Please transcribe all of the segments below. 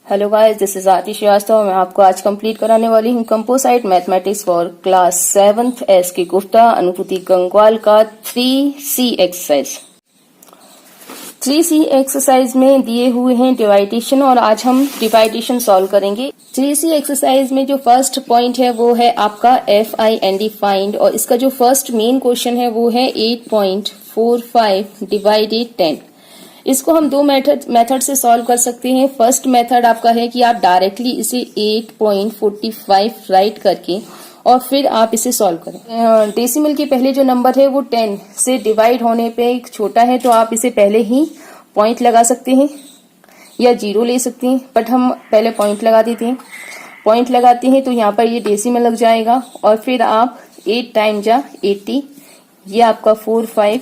Hello guys, this is आरती श्रीवास्तव। मैं आपको आज कंप्लीट कराने वाली हूँ composite mathematics for class 7th S की गुप्ता अनुभूति गंगवाल का 3C एक्सरसाइज। 3C एक्सरसाइज में दिए हुए हैं डिवाइडेशन और आज हम डिवाइडेशन सॉल्व करेंगे। 3C एक्सरसाइज में जो फर्स्ट पॉइंट है वो है आपका FIND फाइंड, और इसका जो फर्स्ट मेन क्वेश्चन है वो है 8.45 डिवाइडेड 10। इसको हम दो मेथड से सॉल्व कर सकते हैं। फर्स्ट मेथड आपका है कि आप डायरेक्टली इसे 8.45 राइट करके और फिर आप इसे सॉल्व करें। डेसिमल के पहले जो नंबर है वो 10 से डिवाइड होने पे एक छोटा है, तो आप इसे पहले ही पॉइंट लगा सकते हैं या जीरो ले सकते हैं, बट हम पहले पॉइंट लगा देते हैं। पॉइंट लगाते हैं तो यहाँ पर ये डेसिमल लग जाएगा और फिर आप 8 टाइम जा 80, ये आपका 45,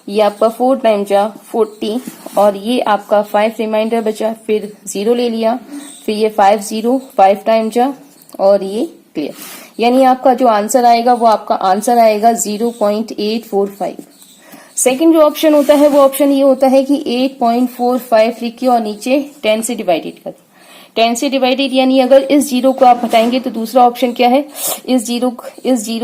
ये आपका 4 टाइम जा 40 और ये आपका 5 रिमाइंडर बचा, फिर 0 ले लिया, फिर ये 5 टाइम जा और ये क्लियर। यानी आपका जो आंसर आएगा वो आपका आंसर आएगा 0.845। सेकंड जो ऑप्शन होता है वो ऑप्शन ये होता है कि 8.45 लिखिए और नीचे 10 से डिवाइडेड कर 10 से डिवाइडेड, यानी अगर इस जीरो को आप हटाएंगे तो दूसरा ऑप्शन क्या है, इस जीरो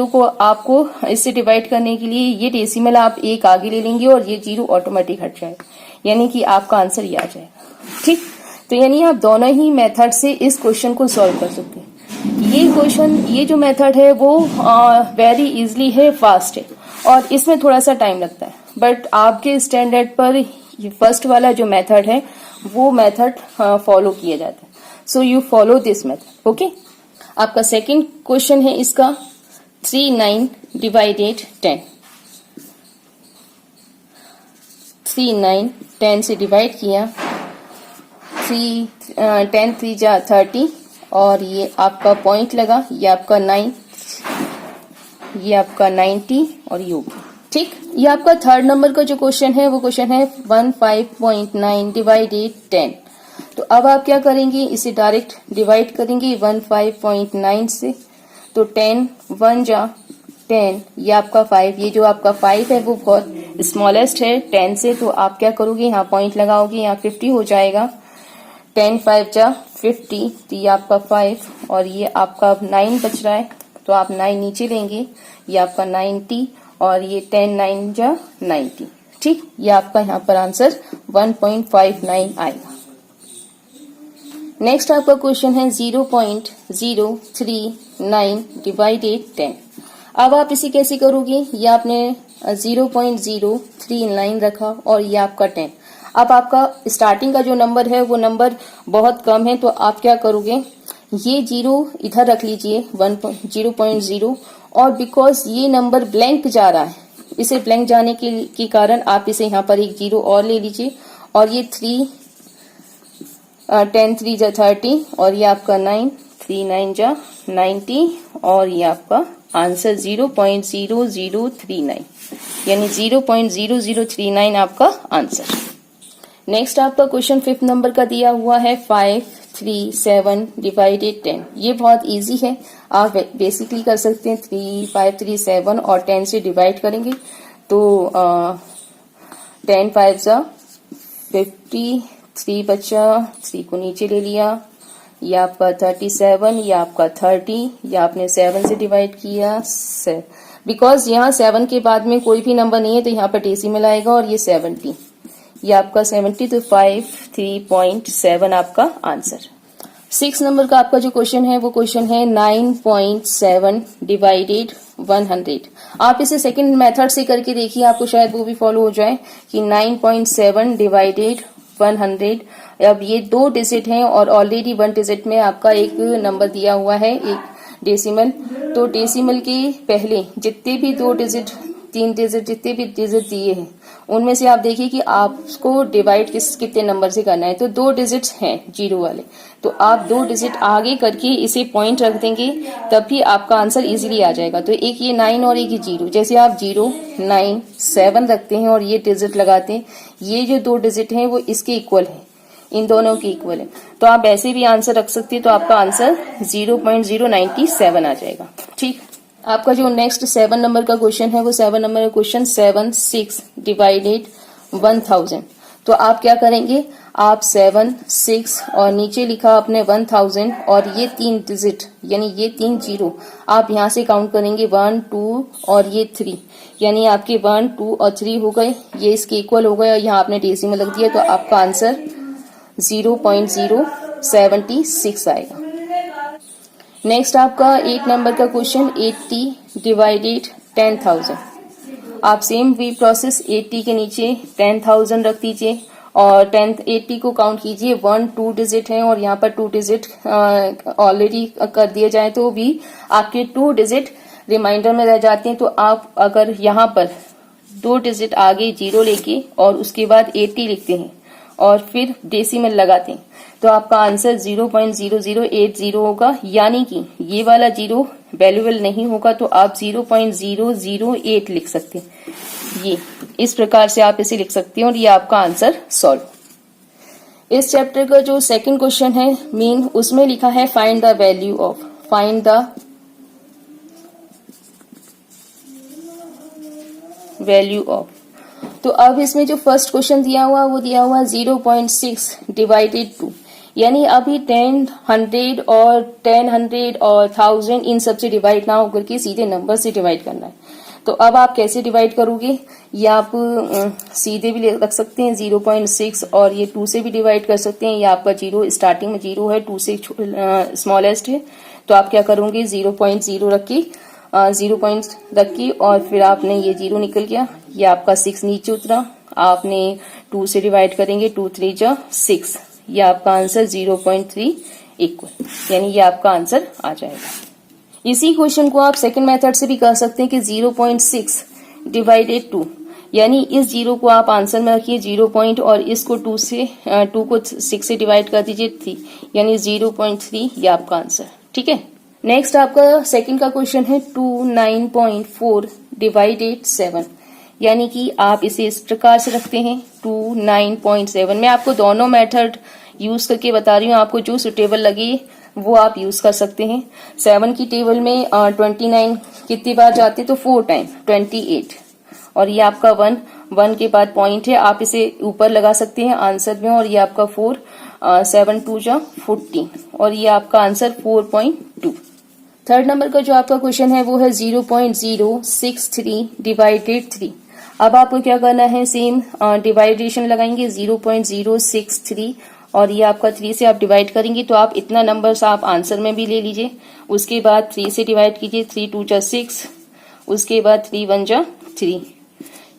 को आपको इससे डिवाइड करने के लिए ये डेसिमल आप एक आगे ले लेंगे और ये जीरो ऑटोमेटिक हट जाएगा, यानी कि आपका आंसर ये आ जाएगा। ठीक, तो यानी आप दोनों ही मेथड से इस क्वेश्चन को सॉल्व कर सकते हैं। ये जो मेथड है वो वेरी इजिली है, फास्ट है और इसमें थोड़ा सा टाइम लगता है, बट आपके स्टैंडर्ड पर ये फर्स्ट वाला जो मेथड है वो मेथड फॉलो किया जाता है। So you follow this method. Okay, आपका सेकंड क्वेश्चन है इसका 39 डिवाइडेड 10। 39 10 से डिवाइड किया, 10 3 जा 30 और ये आपका पॉइंट लगा, ये आपका 9, ये आपका 90 और ये हो गया। ठीक, ये आपका थर्ड नंबर का जो क्वेश्चन है वो क्वेश्चन है 15.9 डिवाइडेड 10। तो अब आप क्या करेंगे, इसे डायरेक्ट डिवाइड करेंगे 15.9 से, तो 10 1 जा 10, ये आपका 5, ये जो आपका 5 है वो बहुत स्मॉलेस्ट है 10 से, तो आप क्या करोगे, यहाँ पॉइंट लगाओगे, यहाँ 50 हो जाएगा। 10 5 जा 50, तो ये आपका 5 और ये आपका 9 बच रहा है, तो आप 9 नीचे लेंगे, ये आपका 90 और ये 10 9 जा 90। ठीक, ये आपका यहाँ पर आंसर 1.59 आएगा। नेक्स्ट आपका क्वेश्चन है 0.039 डिवाइडेड 10। अब आप इसे कैसे करोगे, ये आपने 0.039 रखा और ये आपका 10। अब आपका स्टार्टिंग का जो नंबर है वो नंबर बहुत कम है, तो आप क्या करोगे, ये जीरो इधर रख लीजिए 0.0, और बिकॉज ये नंबर ब्लैंक जा रहा है, इसे ब्लैंक जाने के कारण आप इसे यहाँ पर एक जीरो और ले लीजिए और ये 10 3 जा 30 और ये आपका 9 3 9 जा 90 और ये आपका आंसर 0.0039, यानी 0.0039 आपका आंसर। नेक्स्ट आपका क्वेश्चन 5th नंबर का दिया हुआ है 537 डिवाइडेड 10। ये बहुत इजी है, आप बेसिकली कर सकते हैं। 537 और 10 से डिवाइड करेंगे तो 10 5 जा 50, 3 बचा, 3 को नीचे ले लिया, ये आपका 37, ये आपका 30, ये आपने 7 से डिवाइड किया, बिकॉज यहाँ 7 के बाद में कोई भी नंबर नहीं है तो यहाँ पर डेसिमल आएगा और ये 70, ये आपका 70, तो 53.7 आपका आंसर। 6 नंबर का आपका जो क्वेश्चन है वो क्वेश्चन है 9.7 डिवाइडेड 100। आप इसे सेकंड मेथड से करके देखिए, आपको शायद वो भी फॉलो हो जाए कि 9.7 डिवाइडेड 100। अब ये 2 डिजिट हैं और ऑलरेडी 1 डिजिट में आपका एक नंबर दिया हुआ है, एक डेसिमल। तो डेसिमल के पहले जितने भी 2 डिजिट 3 डिजिट जितने भी डिजिट दिए हैं उनमें से आप देखिए कि आपको डिवाइड कितने नंबर से करना है। तो 2 डिजिट्स हैं जीरो वाले, तो आप 2 डिजिट आगे करके इसे पॉइंट रख देंगे, तभी आपका आंसर इजीली आ जाएगा। तो एक ये 9 और एक ये 0, जैसे आप 0 9 7 रखते हैं और ये डिजिट लगाते हैं, ये जो 2 डिजिट हैं वो इसके इक्वल है, इन दोनों के इक्वल है, तो आप ऐसे भी आंसर रख सकते हैं। तो आपका आंसर 0.097 आ जाएगा। ठीक, आपका जो नेक्स्ट 7 नंबर का क्वेश्चन है वो 7 नंबर का क्वेश्चन 7 6 डिवाइडेड 1000। तो आप क्या करेंगे, आप 7, 6 और नीचे लिखा आपने 1000 और ये 3 डिजिट यानी ये 3 जीरो आप यहाँ से काउंट करेंगे 1, 2 और ये 3, यानी आपके 1, 2 और 3 हो गए, ये इसके इक्वल हो गए और यहाँ आपने डेसिमल रख दिया, तो आपका आंसर 0.076 आएगा। नेक्स्ट आपका 8 नंबर का क्वेश्चन, 80 डिवाइडेड 10,000। आप सेम वी प्रोसेस 80 के नीचे 10,000 रख दीजिए और 80 को काउंट कीजिए, 1, 2 डिजिट है और यहाँ पर 2 डिजिट ऑलरेडी कर दिए जाए तो भी आपके 2 डिजिट रिमाइंडर में रह जाते हैं। तो आप अगर यहाँ पर 2 डिजिट आगे जीरो लेके और उसके बाद 80 लिखते हैं और फिर डेसिमल लगाते हैं तो आपका आंसर 0.0080 होगा, यानी कि ये वाला जीरो वैल्यूएबल नहीं होगा तो आप 0.008 लिख सकते हैं। ये इस प्रकार से आप इसे लिख सकते हैं और ये आपका आंसर सॉल्व। इस चैप्टर का जो सेकंड क्वेश्चन है मीन, उसमें लिखा है find the value of, find the value of. तो अब इसमें जो फर्स्ट क्वेश्चन दिया हुआ वो दिया हुआ 0.6 डिवाइडेड 2, यानी अभी 10, 100 और 1000 और 1000 इन सब से डिवाइड ना होकर के सीधे नंबर से डिवाइड करना है। तो अब आप कैसे डिवाइड करोगे, या आप सीधे भी रख सकते हैं 0.6 और ये 2 से भी डिवाइड कर सकते हैं, या आपका जीरो स्टार्टिंग में जीरो है, 2 से स्मॉलेस्ट है, तो आप क्या करोगे 0.0 रख के 0 पॉइंट रख के और फिर आपने ये जीरो निकल गया, ये आपका 6 नीचे उतरा, आपने 2 से डिवाइड करेंगे 2 3 जा 6, ये आपका आंसर 0.3 इक्वल, यानी ये आपका आंसर आ जाएगा। इसी क्वेश्चन को आप सेकंड मेथड से भी कर सकते हैं कि 0.6 डिवाइडेड 2, यानी इस जीरो को आप आंसर में रखिए 0 पॉइंट और इसको 2 को 6 से डिवाइड कर दीजिए 3, यानी 0.3, ये आपका आंसर। ठीक है, नेक्स्ट आपका सेकंड का क्वेश्चन है 29.4 डिवाइडेड 7, यानी कि आप इसे इस प्रकार से रखते हैं 29.7। मैं आपको दोनों मेथड यूज करके बता रही हूँ, आपको जो सुटेबल लगे वो आप यूज कर सकते हैं। 7 की टेबल में 29 कितनी बार जाते तो 4 टाइम 28, और ये आपका 1 के बाद पॉइंट है, आप इसे ऊपर लगा सकते हैं आंसर में, और ये आपका 4 7 2 जा 14 और ये आपका आंसर 4.2। थर्ड नंबर का जो आपका क्वेश्चन है वो है 0.063 डिवाइडेड 3। अब आपको क्या करना है, सेम डिवाइडेशन लगाएंगे 0.063 और ये आपका 3 से आप डिवाइड करेंगे तो आप इतना नंबर्स आप आंसर में भी ले लीजिए, उसके बाद 3 से डिवाइड कीजिए, 3 2 जा 6, उसके बाद 3 1 जा 3।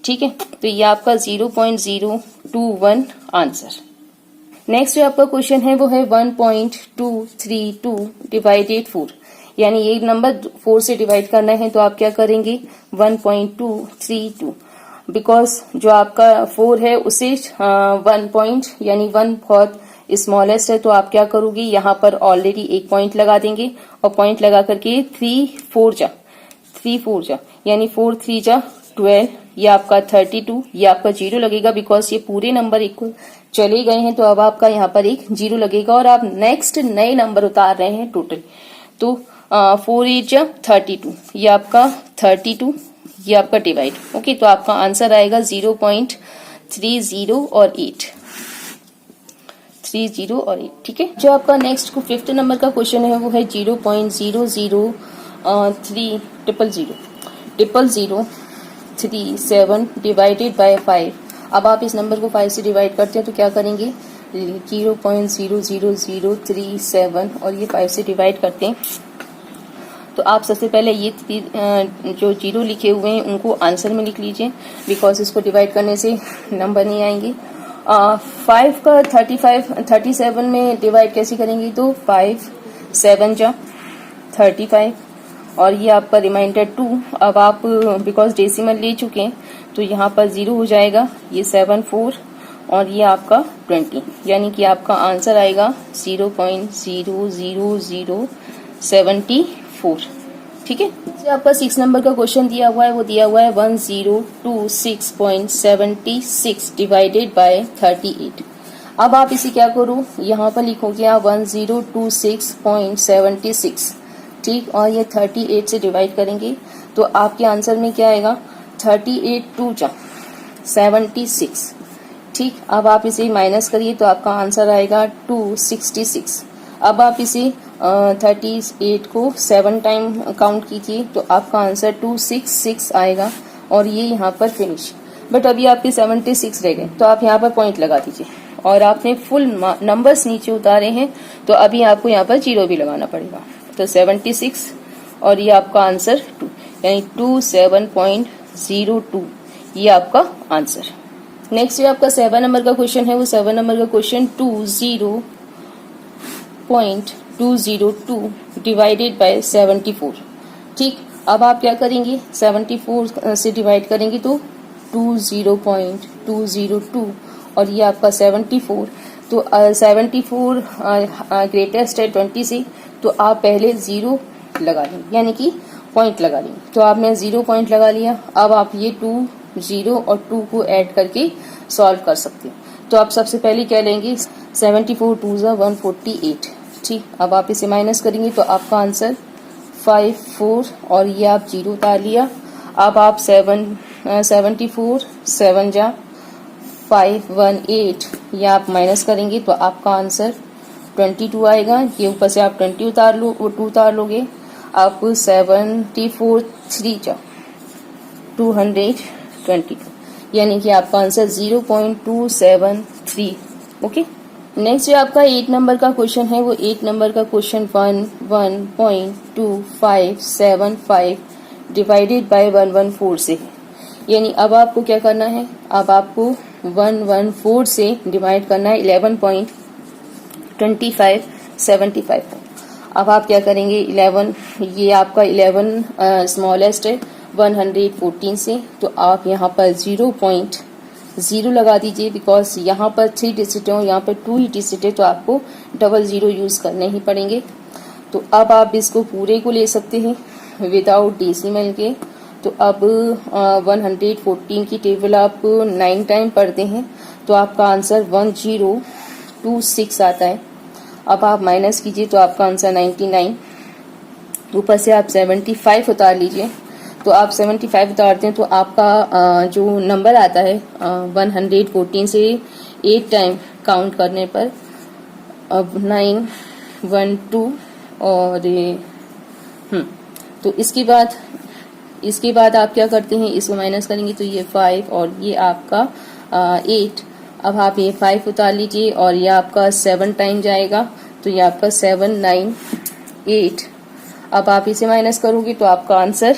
ठीक है, तो ये आपका 0.021 आंसर। नेक्स्ट जो आपका क्वेश्चन है वो है 1.232 डिवाइडेड 4, यानी ये नंबर 4 से डिवाइड करना है तो आप क्या करेंगे 1.232, बिकॉज जो आपका 4 है उसे 1 पॉइंट यानी 1 बहुत स्मॉलेस्ट है, तो आप क्या करोगे यहाँ पर ऑलरेडी एक पॉइंट लगा देंगे और पॉइंट लगा करके 3 4 जा यानी 4 3 जा 12, ये आपका 32, ये आपका जीरो लगेगा बिकॉज ये पूरे नंबर इक्वल चले गए हैं, तो अब आपका यहाँ पर एक जीरो लगेगा और आप नेक्स्ट नए नंबर उतार रहे हैं टोटल। तो 4 8 जा 32, ये आपका 32, ये आपका डिवाइड। ओके, तो आपका आंसर आएगा 0.30 और 8, 30 और 8। ठीक है, जो आपका नेक्स्ट को फिफ्थ नंबर का क्वेश्चन है वो है 0.003 डिवाइडेड बाय 5। अब आप इस नंबर को 5 से डिवाइड करते हैं तो क्या करेंगे 0.00037 और ये 5 से डिवाइड करते हैं तो आप सबसे पहले ये जो जीरो लिखे हुए हैं उनको आंसर में लिख लीजिए, बिकॉज इसको डिवाइड करने से नंबर नहीं आएंगे। 5 का 37 में डिवाइड कैसे करेंगे, तो 5 7 जा 35 और ये आपका रिमाइंडर 2। अब आप बिकॉज डेसिमल ले चुके हैं तो यहाँ पर 0 हो जाएगा, ये 7 4 और ये आपका 20, यानी कि आपका आंसर आएगा 0.00074। ठीक है, जो आपका 6 नंबर का क्वेश्चन दिया हुआ है वो दिया हुआ है 1026.76 डिवाइडेड बाय 38। अब आप इसे क्या करो, यहाँ पर लिखोगे आप 1026.76, ठीक, और ये 38 से डिवाइड करेंगे तो आपके आंसर में क्या आएगा 38 2 जा 76, ठीक, अब आप इसे माइनस करिए तो आपका आंसर आएगा 266। अब आप इसे 38 को 7 टाइम काउंट कीजिए तो आपका आंसर 266 आएगा और ये यहाँ पर फिनिश। बट अभी आपके 76 रह गए तो आप यहाँ पर पॉइंट लगा दीजिए और आपने फुल नंबर्स नीचे उतारे हैं तो अभी आपको यहाँ पर 0 भी लगाना पड़ेगा। तो 76 और ये आपका आंसर 2 यानी 27.02 ये आपका आंसर। नेक्स्ट जो आपका 7 नंबर का क्वेश्चन है वो 7 नंबर का क्वेश्चन 20.202 डिवाइडेड बाय 74। ठीक, अब आप क्या करेंगे 74 से डिवाइड करेंगे तो 20.202 और ये आपका 74। तो 74 ग्रेटेस्ट है 20 से तो आप पहले 0 लगा लेंगे यानी कि पॉइंट लगा लेंगे। तो आपने 0 पॉइंट लगा लिया। अब आप ये 2 0 और 2 को ऐड करके सॉल्व कर सकते हैं। तो आप सबसे पहले क्या लेंगे 74 2 148। ठीक, अब आप इसे माइनस करेंगे तो आपका आंसर 54 और ये आप 0 उतार लिया। अब आप 74 7 जा 518 ये आप माइनस करेंगे तो आपका आंसर 22 आएगा। ये ऊपर से आप 20 उतार लो, 2 उतार लोगे। आप 74 3 जा 222 यानी कि आपका आंसर 0.273। ओके, नेक्स्ट जो आपका 8 नंबर का क्वेश्चन है वो 8 नंबर का क्वेश्चन 11.2575 डिवाइडेड बाय 114 से है। यानी अब आपको क्या करना है, अब आपको 114 से डिवाइड करना है 11.2575। अब आप क्या करेंगे 11, ये आपका 11 स्मॉलेस्ट है 114 से तो आप यहाँ पर 0.0 लगा दीजिए बिकॉज यहाँ पर 3 डिजिट है और यहाँ पर 2 ही डिजिट है तो आपको 00 यूज करने ही पड़ेंगे। तो अब आप इसको पूरे को ले सकते हैं विदाउट डेसिमल के। तो अब 114 की टेबल आप 9 टाइम पढ़ते हैं तो आपका आंसर 1026 आता है। अब आप माइनस कीजिए तो आपका आंसर 99। ऊपर से आप 75 उतार लीजिए तो आप 75 उतारते हैं तो आपका जो नंबर आता है 114 से 8 टाइम काउंट करने पर अब 9 1 2 और तो इसके बाद आप क्या करते हैं इसको माइनस करेंगे तो ये 5 और ये आपका 8। अब आप ये 5 उतार लीजिए और ये आपका 7 टाइम जाएगा तो ये आपका 7 9 8। अब आप इसे माइनस करोगे तो आपका आंसर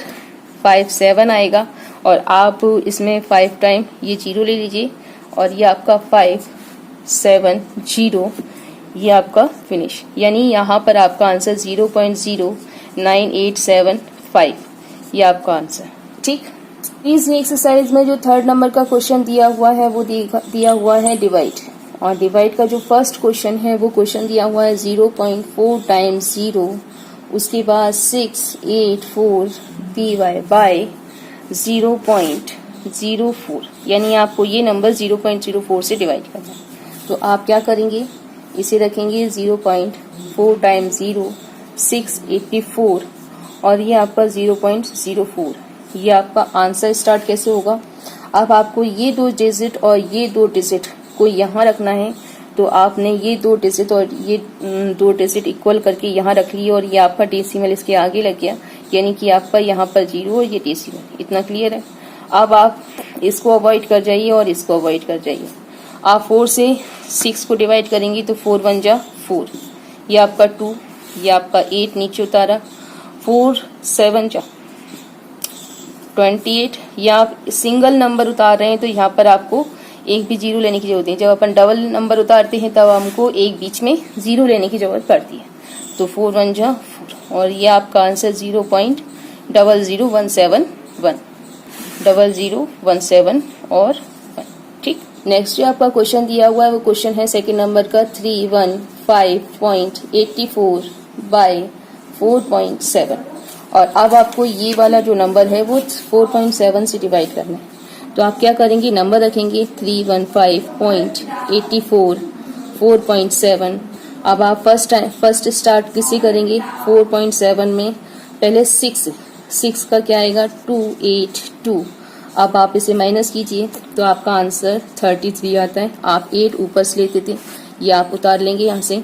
57 आएगा और आप इसमें 5 टाइम ये 0 ले लीजिए और ये आपका 570 ये आपका फिनिश। यानी यहाँ पर आपका आंसर 0.09875 ये आपका आंसर। ठीक, इस एक्सरसाइज में जो 3rd नंबर का क्वेश्चन दिया हुआ है वो दिया हुआ है डिवाइड। और डिवाइड का जो फर्स्ट क्वेश्चन है वो क्वेश्चन दिया हुआ है 0.4 टाइम्स 0, उसके बाद 684 py बाय 0.04 यानी आपको ये नंबर 0.04 से डिवाइड करना है। तो आप क्या करेंगे इसे रखेंगे 0.4 टाइम्स 0 684 और ये आपका 0.04। ये आपका आंसर स्टार्ट कैसे होगा, अब आपको ये 2 डिजिट और ये 2 डिजिट को यहाँ रखना है तो आपने ये 2 डिजिट और ये 2 डिजिट इक्वल करके यहाँ रख लिए और ये आपका डेसिमल इसके आगे लग गया यानी कि आपका यहाँ पर 0 और ये डेसिमल। इतना क्लियर है। अब आप इसको अवॉइड कर जाइए और इसको अवॉइड कर जाइए। आप 4 से 6 को डिवाइड करेंगे तो 4 1 जा 4, ये आपका 2, ये आपका 8 नीचे उतारा, 4 7 जा 28। या आप सिंगल नंबर उतार रहे हैं तो यहाँ पर आपको एक भी 0 लेने की जरूरत नहीं। जब अपन डबल नंबर उतारते हैं तब हमको एक बीच में 0 लेने की जरूरत पड़ती है। तो 4 1 जा 4 और ये आपका आंसर 0.00171 00171 और 1। ठीक, नेक्स्ट जो आपका क्वेश्चन दिया हुआ है वो क्वेश्चन है 2nd नंबर का 315.84 बाय 4.7 और अब आपको ये वाला जो नंबर है वो 4.7 से डिवाइड करना है। तो आप क्या करेंगे नंबर रखेंगे 315.84 4.7। अब आप फर्स्ट स्टार्ट किसी करेंगे 4.7 में, पहले 6 का क्या आएगा 282। अब आप इसे माइनस कीजिए तो आपका आंसर 33 आता है। आप 8 ऊपर से लेते थे, ये आप उतार लेंगे यहाँ से।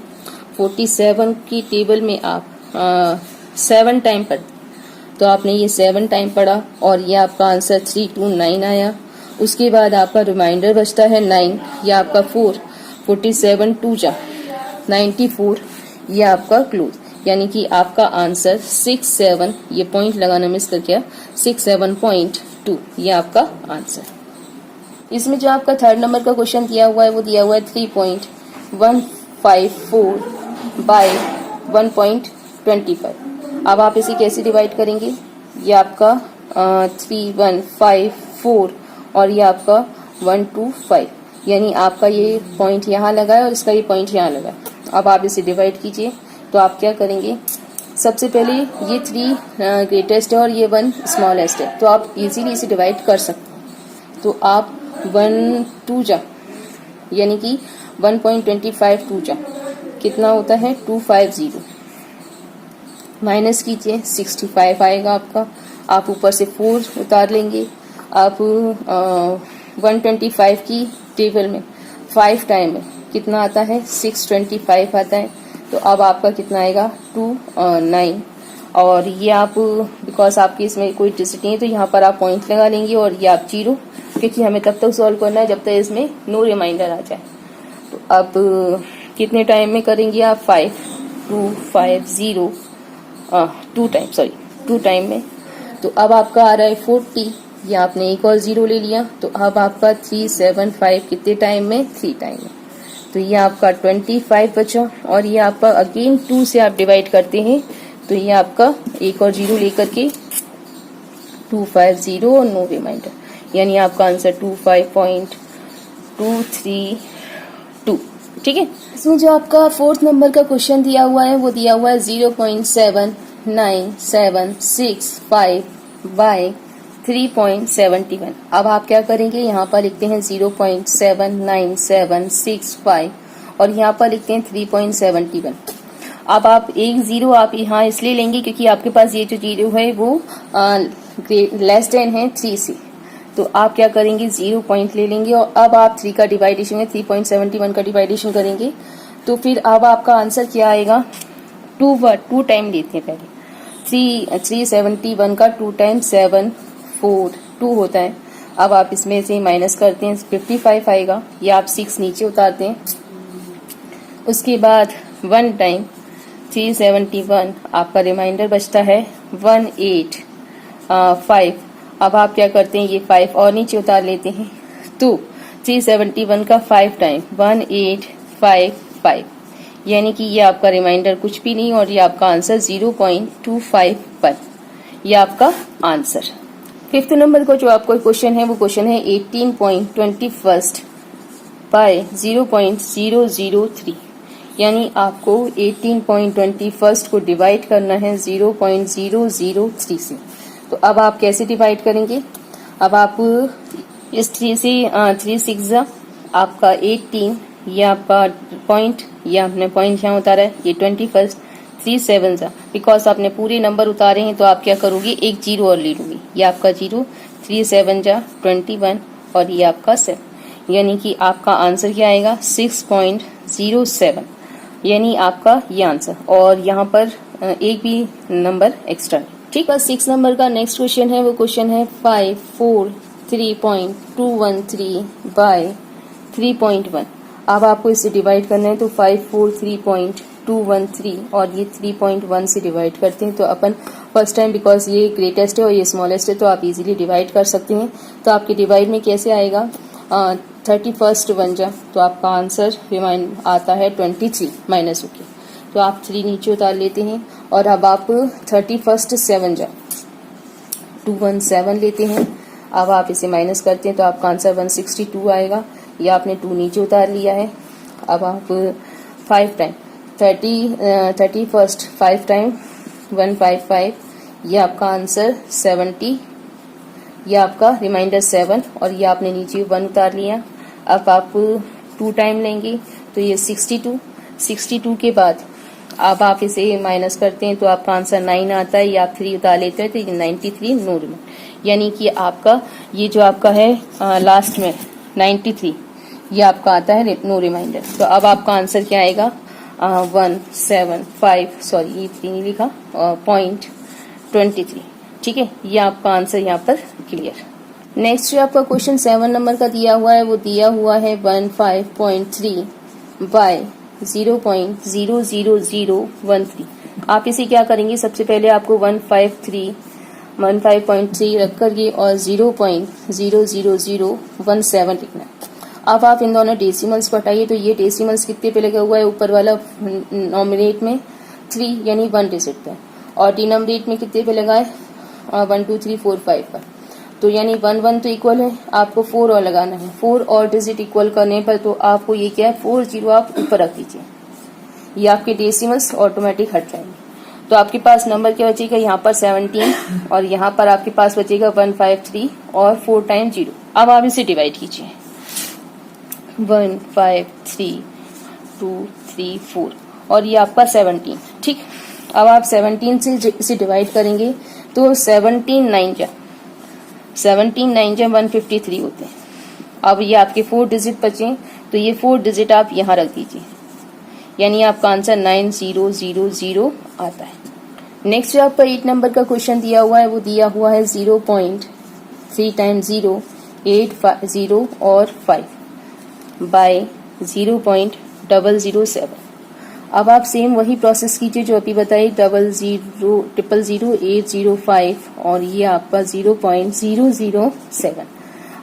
47 की टेबल में आप 7 टाइम पढ़, तो आपने ये 7 टाइम पढ़ा और ये आपका आंसर 329 आया। उसके बाद आपका रिमाइंडर बचता है 9, ये आपका 4, 47 2 जा 94, ये आपका क्लोज, यानी कि आपका आंसर 67, ये पॉइंट लगाना मिस कर गया, 67.2 ये आपका आंसर। इसमें जो आपका थर्ड नंबर का क्वेश्चन दिया हुआ है वो दिया हुआ है 3.154 बाय 1.25। अब आप इसे कैसे डिवाइड करेंगे? ये आपका 3154 और ये आपका 125, यानी आपका ये पॉइंट यहाँ लगा है और इसका ये पॉइंट यहाँ लगा है। अब आप इसे डिवाइड कीजिए तो आप क्या करेंगे? सबसे पहले ये 3 ग्रेटेस्ट है और ये 1 स्मॉलेस्ट है, तो आप इजीली इसे डिवाइड कर सकते हैं। तो आप 1 2 जा, यानी कि 1.25 2 जा कितना होता है? 250। माइनस कीजिए 65 आएगा आपका। आप ऊपर से 4 उतार लेंगे। आप 125 की टेबल में 5 टाइम में कितना आता है? 625 आता है। तो अब आपका कितना आएगा? 29। और ये आप बिकॉज आपकी इसमें कोई डिजिट नहीं है तो यहाँ पर आप पॉइंट लगा लेंगे और ये आप 0, क्योंकि हमें तब तक सॉल्व करना है जब तक इसमें नो रिमाइंडर आ जाए। तो अब कितने टाइम में करेंगे आप? 5 2 5 0 2 टाइम में। तो अब आपका आ रहा है 40, ये आपने एक और 0 ले लिया, तो अब आपका 375 कितने टाइम में? 3 टाइम में। तो ये आपका 25 बचा और ये आपका अगेन 2 से आप डिवाइड करते हैं तो ये आपका एक और 0 लेकर के 250 और नो रिमाइंडर, यानी आपका आंसर 25.232। ठीक है। इसमें जो आपका फोर्थ नंबर का क्वेश्चन दिया हुआ है वो दिया हुआ है 0.7975 बाय 3.71। अब आप क्या करेंगे? यहाँ पर लिखते हैं 0.79765 और यहाँ पर लिखते हैं 3.71। अब आप एक 0 आप यहाँ इसलिए लेंगे क्योंकि आपके पास ये जो 0 है वो लेस देन है 3 से, तो आप क्या करेंगे? 0 पॉइंट ले लेंगे और अब आप 3 का डिवाइडेशन में 3.71 का डिवाइडेशन करेंगे। तो फिर अब आपका आंसर क्या आएगा? 2 टाइम लेते हैं पहले। 371 का 2 टाइम 742 होता है। अब आप इसमें से माइनस करते हैं 55 आएगा, या आप 6 नीचे उतारते हैं। उसके बाद 1 टाइम 371, आपका रिमाइंडर बचता है 185। अब आप क्या करते हैं? ये 5 और नीचे उतार लेते हैं। तो 371 का 5 टाइम 1855, यानी कि ये आपका रिमाइंडर कुछ भी नहीं और ये आपका आंसर 0.251, ये आपका आंसर। फिफ्थ नंबर का जो आपका क्वेश्चन है वो क्वेश्चन है 18.21 बाय 0.003, यानी आपको 18.21 को डिवाइड करना है 0.003 से। तो अब आप कैसे डिवाइड करेंगे? अब आप इस 3 से 3 6 आपका 18, ये आपका पॉइंट, ये आपने पॉइंट यहाँ उतारा है, ये 21, 3 7 बिकॉज आपने पूरे नंबर उतारे हैं तो आप क्या करोगे? एक 0 और ले लूंगी, ये आपका 0, 3 7 21 और ये आपका 7, यानी कि आपका आंसर क्या आएगा? 6.07, यानी आपका ये आंसर। और यहाँ पर एक भी नंबर एक्स्ट्रा। ठीक है। 6 नंबर का नेक्स्ट क्वेश्चन है वो क्वेश्चन है 543.213 बाय 3.1। अब आपको इसे डिवाइड करना है तो 543.213 और ये 3.1 से डिवाइड करते हैं। तो अपन फर्स्ट टाइम बिकॉज ये ग्रेटेस्ट है और ये स्मॉलेस्ट है तो आप इजीली डिवाइड कर सकते हैं। तो आपके डिवाइड में कैसे आएगा? 31 1 जा, तो आपका आंसर रिमाइंड आता है 23 माइनस होके, तो आप 3 नीचे उतार लेते हैं। और अब आप 31 7 जा 217 लेते हैं। अब आप इसे माइनस करते हैं तो आपका आंसर 162 आएगा, या आपने 2 नीचे उतार लिया है। अब आप 5 टाइम 31 5 टाइम 155, ये आपका आंसर 70, ये आपका रिमाइंडर 7 और ये आपने नीचे 1 उतार लिया। अब आप 2 टाइम लेंगे तो ये 62 के बाद अब आप इसे माइनस करते हैं तो आपका आंसर 9 आता है, या आप 3 उतार लेते हैं तो ये 93 नो रिमाइंडर, यानी कि आपका ये जो आपका है लास्ट में 93 ये आपका आता है नो रिमाइंडर। तो अब आपका आंसर क्या आएगा 175 सॉरी ये 3 नहीं लिखा .23। ठीक है, ये आपका आंसर यहाँ पर क्लियर। नेक्स्ट जो आपका क्वेश्चन 7 नंबर का दिया हुआ है वो दिया हुआ है 15.3 बाय 0.00013। आप इसे क्या करेंगे, सबसे पहले आपको 15.3 रख करके और 0.00017 लिखना है। अब आप इन दोनों डेसिमल्स को हटाइए तो ये डेसिमल्स कितने पे लगा हुआ है, ऊपर वाला नॉमिनेट में 3 यानी 1 डिजिट पे, और डिनोमिनेट में कितने पे लगा है 1 2 3 4 5 पर। तो यानी 1 1 तो इक्वल है, आपको 4 और लगाना है। 4 और डिजिट इक्वल करने पर तो आपको ये क्या है 4 0 आप ऊपर रख दीजिए, ये आपके डेसिमल्स ऑटोमेटिक हट जाएंगे। तो आपके पास नंबर क्या बचेगा यहाँ पर 17 और यहाँ पर आपके पास बचेगा 153 और 4 टाइम 0। अब आप इसे डिवाइड कीजिए 1 5 3 2 3 4 और ये आपका 17। ठीक, अब आप 17 से इसे डिवाइड करेंगे तो 17 9 जा 153 होते हैं। अब ये आपके 4 डिजिट बचे तो ये 4 डिजिट आप यहाँ रख दीजिए, यानी आपका आंसर 9000 आता है। नेक्स्ट जो आपका 8 नंबर का क्वेश्चन दिया हुआ है वो दिया हुआ है 0.3 टाइम 0 8 और 5 बाय 0.007। अब आप सेम वही प्रोसेस कीजिए जो अभी बताई 0000805 और ये आपका 0.007।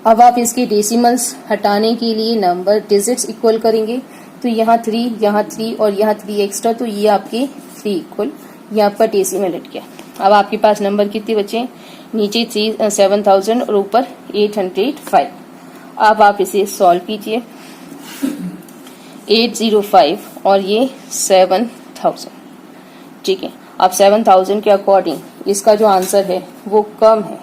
अब आप इसके डेसिमल्स हटाने के लिए नंबर डिजिट्स इक्वल करेंगे तो यहाँ 3 और यहाँ 3 एक्स्ट्रा, तो ये आपके 3 इक्वल, ये आपका डेसिमल हट गया। अब आपके पास नंबर कितने बचे, नीचे 7000 और ऊपर 805। अब आप इसे सॉल्व कीजिए 805 और ये 7000। ठीक है, अब 7000 के अकॉर्डिंग इसका जो आंसर है वो कम है,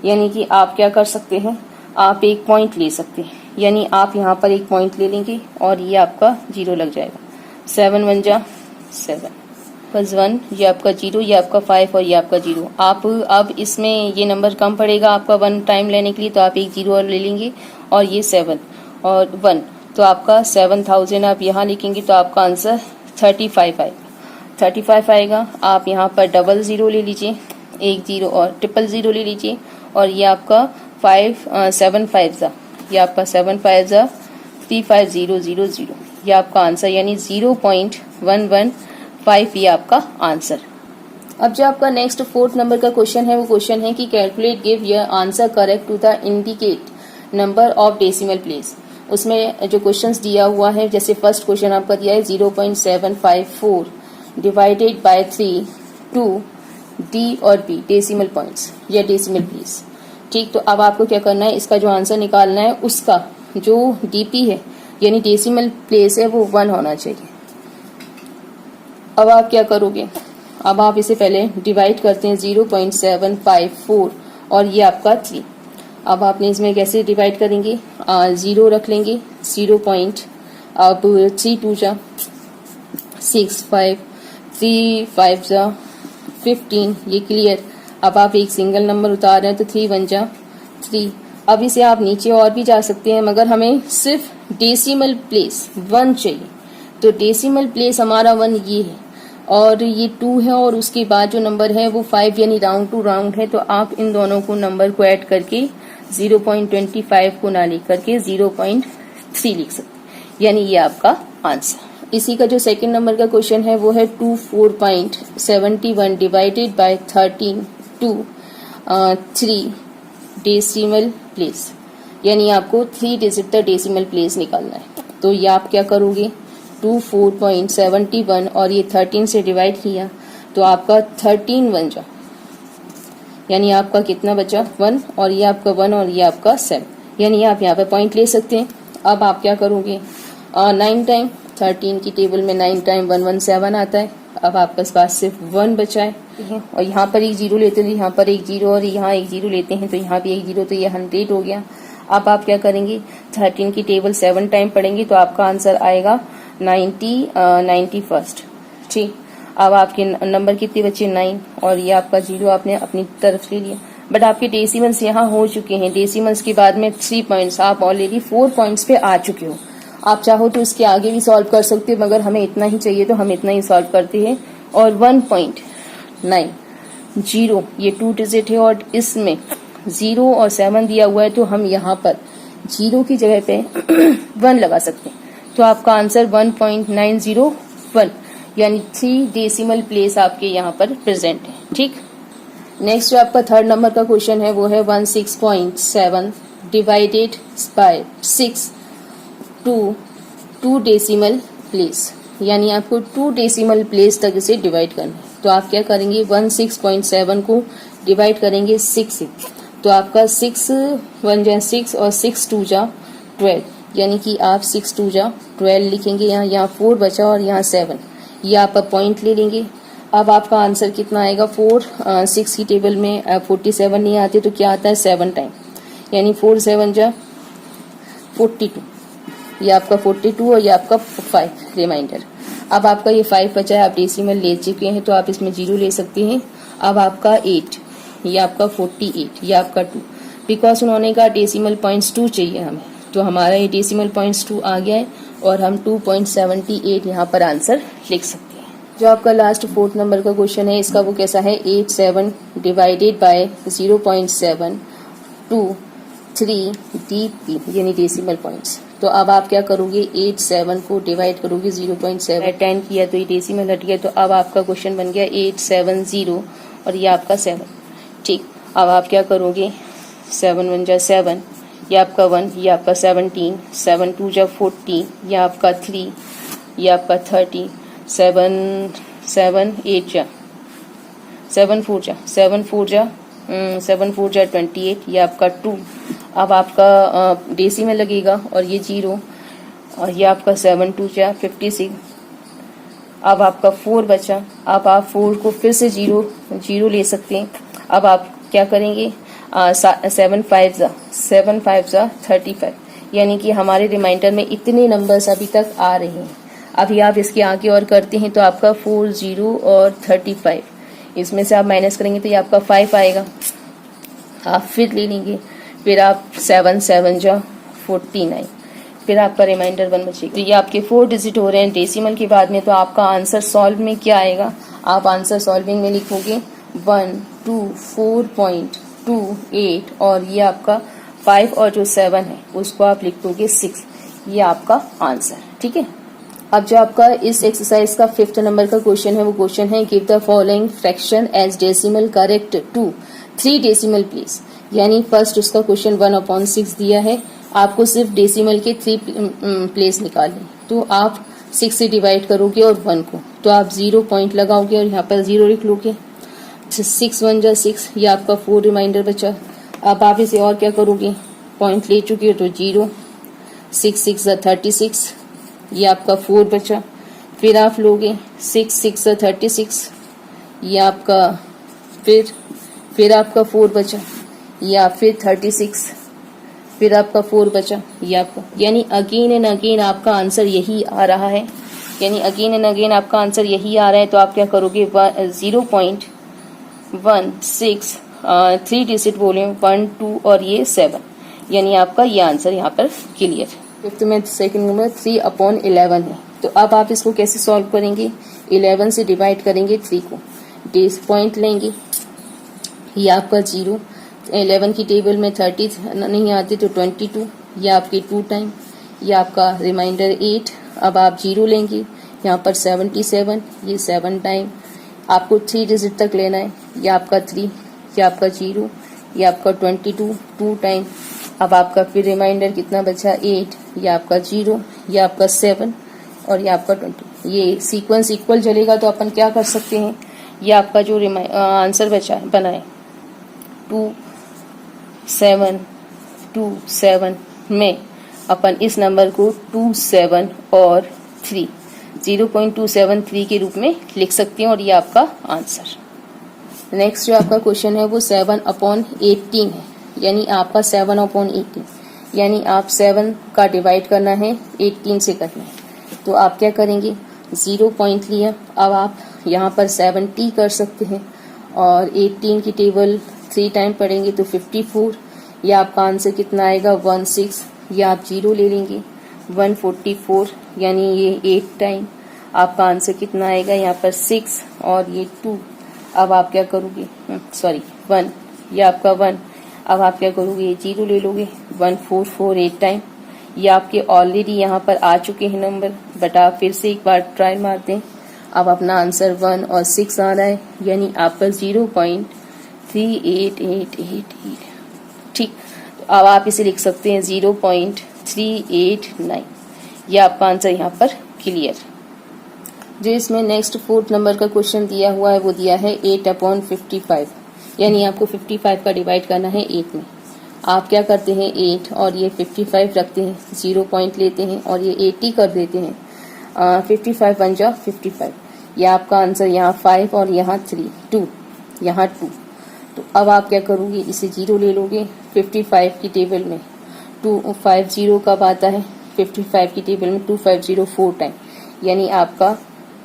यानी कि आप क्या कर सकते हैं, आप एक पॉइंट ले सकते हैं, यानी आप यहाँ पर एक पॉइंट ले लेंगे और ये आपका 0 लग जाएगा। 7 1 जा 7 प्लस 1 ये आपका 0, ये आपका 5 और ये आपका 0। आप अब इसमें ये नंबर कम पड़ेगा आपका 1 टाइम लेने के लिए, तो आप एक 0 और ले लेंगे और ये 7 और 1, तो आपका 7000 आप यहाँ लिखेंगे तो आपका आंसर 35 आएगा। 35 आएगा। आप यहाँ पर 00 ले लीजिए, एक 0 और 000 ले लीजिए और ये आपका 7 5 जा, ये आपका 7 5 जा 35000, ये आपका आंसर यानी 0.115 ये आपका आंसर। अब जो आपका नेक्स्ट 4th नंबर का क्वेश्चन है वो क्वेश्चन है कि calculate give your answer correct to the indicate number of decimal place. उसमें जो क्वेश्चंस दिया हुआ है, जैसे फर्स्ट क्वेश्चन आपका दिया है 0.754 डिवाइडेड बाय 3 टू डी और बी डेसिमल पॉइंट्स या डेसिमल प्लेस। ठीक, तो अब आपको क्या करना है, इसका जो आंसर निकालना है उसका जो डीपी है यानी डेसिमल प्लेस है वो 1 होना चाहिए। अब आप क्या करोगे, अब आप इसे पहले डिवाइड करते हैं 0.754 और ये आपका 3। अब आपने इसमें कैसे डिवाइड करेंगे, 0 रख लेंगे, 0 पॉइंट, अब 3 2 जा 6 5 3 5 जा 15, ये क्लियर। अब आप एक सिंगल नंबर उतार रहे हैं तो 3 1 जा 3। अब इसे आप नीचे और भी जा सकते हैं, मगर हमें सिर्फ डेसिमल प्लेस 1 चाहिए, तो डेसिमल प्लेस हमारा 1 ये है और ये 2 है और उसके बाद जो नंबर है वो 5 यानी राउंड टू राउंड है। तो आप इन दोनों को नंबर को ऐड करके 0.25 को ना लिख करके 0.3 लिख सकते, यानी ये आपका आंसर। इसी का जो सेकंड नंबर का क्वेश्चन है वो है 24.71 divided by 13 to 3 decimal place, यानी आपको 3 डिजिट तक डेसिमल प्लेस निकालना है। तो ये आप क्या करोगे, 24.71 और ये 13 से डिवाइड किया तो आपका 13 1 जा, यानी आपका कितना बचा 1 और ये आपका 1 और ये आपका 7, यानी आप यहाँ पे पॉइंट ले सकते हैं। अब आप क्या करोगे, 9 टाइम 13 की टेबल में 9 टाइम 117 आता है। अब आपके पास सिर्फ 1 बचा है और यहाँ पर एक 0 लेते हैं, यहाँ पर एक 0 और यहाँ एक 0 लेते हैं तो यहाँ भी एक 0, तो ये 100 हो गया। अब आप क्या करेंगे, 13 की टेबल 7 टाइम पढ़ेंगे तो आपका आंसर आएगा 91। ठीक, अब आपके नंबर कितने बचे 9 और ये आपका 0 आपने अपनी तरफ ले लिया। बट आपके डेसिमल्स यहाँ हो चुके हैं, डेसिमल्स के बाद में 3 पॉइंट्स, आप ऑलरेडी 4 पॉइंट्स पे आ चुके हो। आप चाहो तो इसके आगे भी सॉल्व कर सकते हो, मगर हमें इतना ही चाहिए तो हम इतना ही सॉल्व करते हैं। और 1.90 ये 2 डिजिट है और इसमें 0 और 7 दिया हुआ है, तो हम यहाँ पर 0 की जगह पे 1 लगा सकते हैं। तो आपका आंसर 1.901 यानी 3 डेसिमल प्लेस आपके यहाँ पर प्रेजेंट है। ठीक, नेक्स्ट जो आपका थर्ड नंबर का क्वेश्चन है वो है 16.7 divided by 6 to 2 decimal place, यानी आपको 2 डेसिमल प्लेस तक इसे डिवाइड करना है। तो आप क्या करेंगे, 16.7 को डिवाइड करेंगे 6 से, तो आपका 6 1 जा 6 और 6 2 जा 12, यानी कि आप 6 2 जा 12 लिखेंगे। यहाँ 4 बचा और यहाँ 7, ये आप पॉइंट ले लेंगे। अब आपका आंसर कितना आएगा, 6 की टेबल में 47 नहीं आते तो क्या आता है 7 टाइम, यानी 4 7 जा 42, ये आपका 42 और ये आपका 5 रिमाइंडर। अब आपका ये 5 बचा है, आप डेसिमल ले चुके हैं तो आप इसमें 0 ले सकते हैं। अब आपका 8, ये आपका 48, ये आपका 2, बिकॉज उन्होंने कहा डेसिमल पॉइंट्स 2 चाहिए हमें, तो हमारा ये डेसिमल पॉइंट्स 2 आ गया है और हम 2.78 यहाँ पर आंसर लिख सकते हैं। जो आपका लास्ट 4th नंबर का क्वेश्चन है, इसका वो कैसा है, 87 डिवाइडेड बाय 0.7 टू 3 DP यानी डेसिमल पॉइंट्स। तो अब आप क्या करोगे, 87 को डिवाइड करोगे 0.7, 10 किया तो ये डेसिमल हट गया, तो अब आपका क्वेश्चन बन गया 870 और ये आपका 7। ठीक, अब आप क्या करोगे, 7 1 जा 7, ये आपका 1, ये आपका 17, 7 2 जा 14, ये आपका 3, ये आपका 30, 7 7 8 जा 7 4 जा 28, ये आपका 2। अब आपका डेसिमल लगेगा और ये 0 और ये आपका 7 2 जा 56। अब आपका 4 बचा, अब आप 4 को फिर से 0 ले सकते हैं। अब आप क्या करेंगे, 7 5 जा 35, यानी कि हमारे रिमाइंडर में इतने नंबर्स अभी तक आ रहे हैं। अभी आप इसके आगे और करते हैं तो आपका 4 0 और 35, इसमें से आप माइनस करेंगे तो ये आपका 5 आएगा। आप फिर ले लेंगे, फिर आप 7 7 जा 49, फिर आपका रिमाइंडर 1 बचेगा। तो ये आपके 4 डिजिट हो रहे हैं डेसिमल के बाद में। तो आपका आंसर सॉल्व में क्या आएगा, आप आंसर सॉल्विंग में लिखोगे 124.28 और ये आपका 5 और जो 7 है उसको आप लिख दोगे 6, ये आपका आंसर। ठीक है, अब जो आपका इस एक्सरसाइज का 5th नंबर का क्वेश्चन है वो क्वेश्चन है, give the following fraction as decimal correct to 3 decimal place. यानी फर्स्ट उसका क्वेश्चन 1/6 दिया है, आपको सिर्फ डेसिमल के 3 प्लेस निकालने, तो आप 6 से डिवाइड करोगे और 1 को, तो आप 0 पॉइंट लगाओगे और यहाँ पर 0 लिख लोगे। 6 1 जा 6, ये आपका 4 रिमाइंडर बचा। अब आप इसे और क्या करोगे, पॉइंट ले चुके हो तो 0, 6 6 जा 36, ये आपका 4 बचा। फिर आप लोगे 6 6 जा 36, ये आपका फिर आपका 4 बचा, या फिर 36, फिर आपका 4 बचा, ये आपका, यानी अगेन एंड अगेन आपका आंसर यही आ रहा है, यानी अगेन एंड अगेन आपका आंसर यही आ रहा है। तो आप क्या करोगे, 0.16 3 डिजिट बोले 1 2 और ये 7, यानी आपका ये आंसर यहाँ पर क्लियर। 5th में सेकंड नंबर 3/11 है। तो अब आप इसको कैसे सॉल्व करेंगे, 11 से डिवाइड करेंगे 3 को, डेस पॉइंट लेंगे, ये आपका 0, 11 की टेबल में 30 नहीं आते तो 22, ये आपकी 2 टाइम, ये आपका रिमाइंडर 8। अब आप 0 लेंगे, यहाँ पर 77, ये 7 टाइम, आपको 3 डिजिट तक लेना है, ये आपका 3, ये आपका 0, ये आपका 22 2 टाइम। अब आपका फिर रिमाइंडर कितना बचा, 8, ये आपका 0, ये आपका 7 और ये आपका 20। ये सीक्वेंस इक्वल चलेगा तो अपन क्या कर सकते हैं, ये आपका जो आंसर बचा है बना है 2 7 2 7 में अपन इस नंबर को 2 7 और 3 0.273 के रूप में लिख सकते हैं और ये आपका आंसर। नेक्स्ट जो आपका क्वेश्चन है वो 7/18 है, यानी आपका 7/18, यानी आप 7 का डिवाइड करना है 18 से करना है। तो आप क्या करेंगे, 0 पॉइंट लिया, अब आप यहाँ पर 70 कर सकते हैं और 18 की टेबल 3 टाइम पढ़ेंगे तो 54, या आपका आंसर कितना आएगा 16, या आप 0 ले लेंगे 144, यानी ये 8 टाइम आपका आंसर कितना आएगा यहाँ पर 6 और ये 2। अब आप क्या करोगे, सॉरी 1, ये आपका 1। अब आप क्या करोगे, ये 0 ले लोगे 1448 टाइम। ये आपके ऑलरेडी यहाँ पर आ चुके हैं नंबर, बट आप फिर से एक बार ट्राई मारते हैं। अब अपना आंसर 1 और 6 आ रहा है, यानी आपका 0.38888। ठीक, तो अब आप इसे लिख सकते हैं 0.389। यह आपका आंसर यहाँ पर क्लियर। जो इसमें नेक्स्ट 4th नंबर का क्वेश्चन दिया हुआ है वो दिया है 8/55, यानी आपको 55 का डिवाइड करना है 8 में। आप क्या करते हैं, 8 और ये 55 रखते हैं, 0 पॉइंट लेते हैं और ये 80 कर देते हैं। 55 बन जा 55। यह आपका आंसर यहाँ 5 और यहाँ 3, 2, यहाँ 2। तो अब आप क्या करोगे, इसे 0 ले लोगे 55 की टेबल में। 250 कब आता है 55 की टेबल में, 2504 टाइम, यानी आपका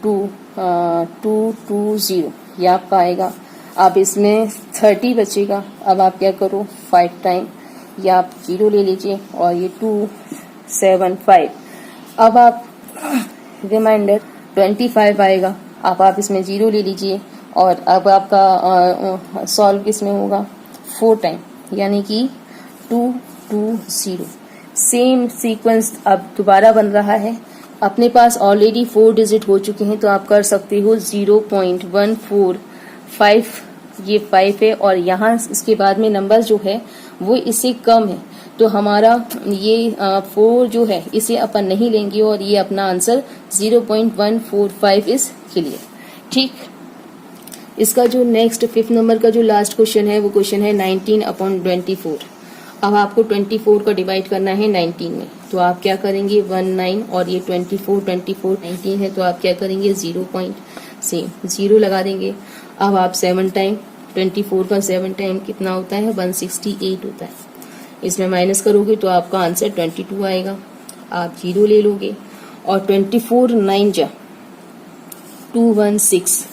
220 ये आपका आएगा। अब इसमें 30 बचेगा। अब आप क्या करो, 5 टाइम, या आप 0 ले लीजिए और ये 275। अब आप रिमाइंडर 25 आएगा। अब आप इसमें 0 ले लीजिए और अब आपका सॉल्व किसमें होगा 4 टाइम, यानी कि 220। सेम सीक्वेंस अब दोबारा बन रहा है। अपने पास ऑलरेडी 4 डिजिट हो चुके हैं, तो आप कर सकते हो 0.145, ये 5 है और यहाँ इसके बाद में नंबर जो है वो इससे कम है, तो हमारा ये 4 जो है इसे अपन नहीं लेंगे और ये अपना आंसर 0.145 इज क्लियर। ठीक, इसका जो नेक्स्ट 5th नंबर का जो लास्ट क्वेश्चन है वो क्वेश्चन है 19/24। अब आपको 24 का डिवाइड करना है 19 में, तो आप क्या करेंगे 19 और ये 24 19 है, तो आप क्या करेंगे 0 लगा देंगे। अब आप 7 टाइम, 24 का 7 टाइम कितना होता है 168 होता है, इसमें माइनस करोगे तो आपका आंसर 22 आएगा। आप 0 ले लोगे और 24 9 जा 216।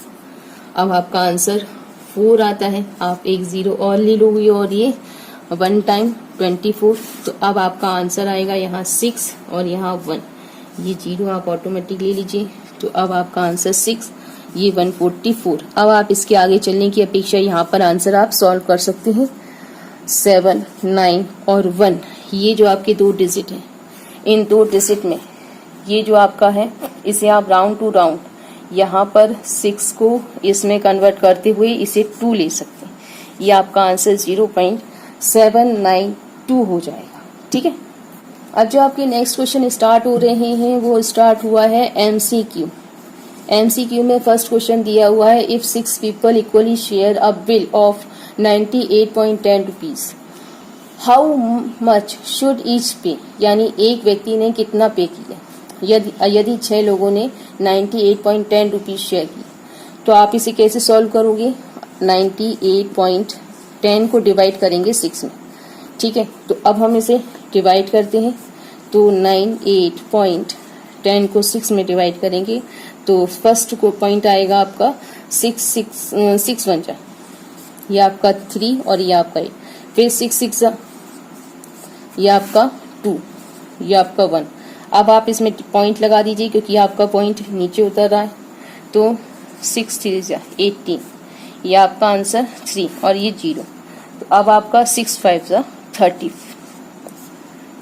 अब आपका आंसर 4 आता है। आप एक 0 और ले लोगे और ये 1 टाइम 24, तो अब आपका आंसर आएगा यहाँ 6 और यहाँ 1, ये 0 आप ऑटोमेटिक ले लीजिए। तो अब आपका आंसर 6, ये 144। अब आप इसके आगे चलने की अपेक्षा यहाँ पर आंसर आप सॉल्व कर सकते हैं। 7 9 और 1, ये जो आपके 2 डिजिट हैं, इन 2 डिजिट में ये जो आपका है इसे आप राउंड टू राउंड यहाँ पर 6 को इसमें कन्वर्ट करते हुए इसे 2 ले सकते हैं। ये आपका आंसर 0.792 हो जाएगा। ठीक है, अब जो आपके नेक्स्ट क्वेश्चन स्टार्ट हो रहे हैं वो स्टार्ट हुआ है एमसीक्यू। एमसीक्यू में फर्स्ट क्वेश्चन दिया हुआ है, if 6 people equally share a bill of 98.10 rupees, how much should each पे, यानी एक व्यक्ति ने कितना पे किया यदि 6 लोगों ने 98.10 रुपीज शेयर की। तो आप इसे कैसे सॉल्व करोगे, 98.10 को डिवाइड करेंगे 6 में। ठीक है, तो अब हम इसे डिवाइड करते हैं, तो 98.10 को 6 में डिवाइड करेंगे तो फर्स्ट को पॉइंट आएगा आपका 6 बन जाए, ये आपका 3 और ये आपका 8, फिर 6 ये आपका 2, ये आपका 1। अब आप इसमें पॉइंट लगा दीजिए क्योंकि आपका पॉइंट नीचे उतर रहा है, तो 6 3 18, ये आपका आंसर 3 और ये 0। तो अब आपका 6 5 30।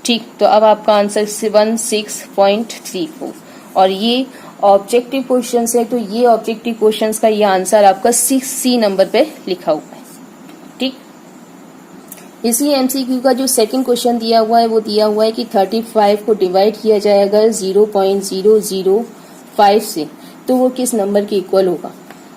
ठीक, तो अब आपका आंसर 16.34 और ये ऑब्जेक्टिव क्वेश्चंस है, तो ये ऑब्जेक्टिव क्वेश्चंस का ये आंसर आपका 6C नंबर पे लिखा हुआ है। ठीक, इसी एमसीक्यू का जो सेकंड क्वेश्चन दिया हुआ है वो दिया हुआ है कि 35 को डिवाइड किया जाएगा 0.005 से, तो वो किस नंबर के इक्वल होगा।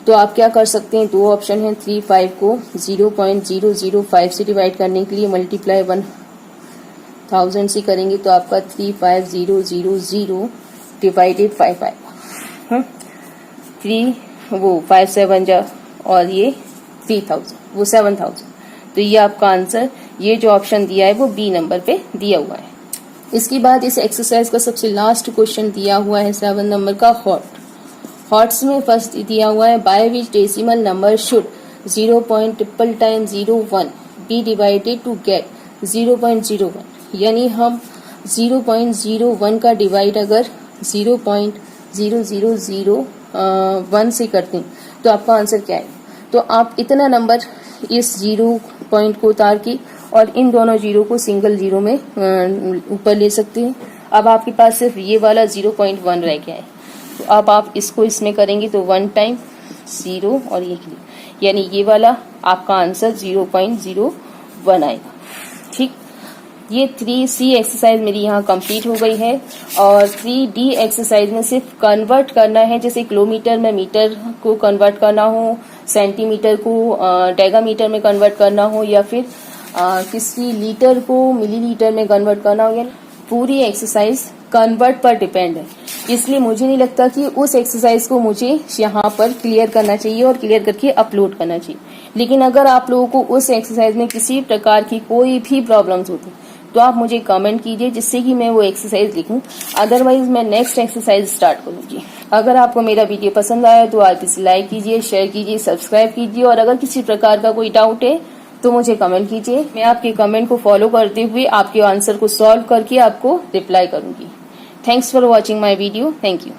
तो आप क्या कर सकते हैं, 2 ऑप्शन है। 35 को 0.005 से डिवाइड करने के लिए मल्टीप्लाई 1000 से करेंगे तो आपका 35000 डिवाइडेड 5 आएगा। 3 वो 5 7 जा और ये 3000 वो 7000, तो ये आपका आंसर, ये जो ऑप्शन दिया है वो बी नंबर पे दिया हुआ है। इसके बाद इस एक्सरसाइज का सबसे लास्ट क्वेश्चन दिया हुआ है 7 नंबर का हॉट्स में फर्स्ट दिया हुआ है, by which decimal number should 0.0001 be divided to get 0.01, यानी हम 0.01 का डिवाइड अगर 0.0001 से करते हैं तो आपका आंसर क्या है। तो आप इतना नंबर इस 0 पॉइंट को उतार के और इन दोनों जीरो को सिंगल जीरो में ऊपर ले सकते हैं। अब आपके पास सिर्फ ये वाला 0.1 रह गया है, तो अब आप इसको इसमें करेंगे तो 1 टाइम 0 और ये, यानी ये वाला आपका आंसर 0.01 आएगा। ठीक, ये 3C एक्सरसाइज मेरी यहाँ कंप्लीट हो गई है। और 3D एक्सरसाइज में सिर्फ कन्वर्ट करना है, जैसे किलोमीटर में मीटर को कन्वर्ट करना हो, सेंटीमीटर को डेगामीटर में कन्वर्ट करना हो, या फिर किसी लीटर को मिलीलीटर में कन्वर्ट करना हो। यानी पूरी एक्सरसाइज कन्वर्ट पर डिपेंड है, इसलिए मुझे नहीं लगता कि उस एक्सरसाइज को मुझे यहाँ पर क्लियर करना चाहिए और क्लियर करके अपलोड करना चाहिए। लेकिन अगर आप लोगों को उस एक्सरसाइज में किसी प्रकार की कोई भी प्रॉब्लम्स होती तो आप मुझे कमेंट कीजिए, जिससे कि मैं वो एक्सरसाइज लिखूं। अदरवाइज मैं नेक्स्ट एक्सरसाइज स्टार्ट करूंगी। अगर आपको मेरा वीडियो पसंद आया तो आप इसे लाइक कीजिए, शेयर कीजिए, सब्सक्राइब कीजिए, और अगर किसी प्रकार का कोई डाउट है तो मुझे कमेंट कीजिए। मैं आपके कमेंट को फॉलो करते हुए आपके आंसर को सॉल्व करके आपको रिप्लाई करूंगी। Thanks for watching my video. Thank you.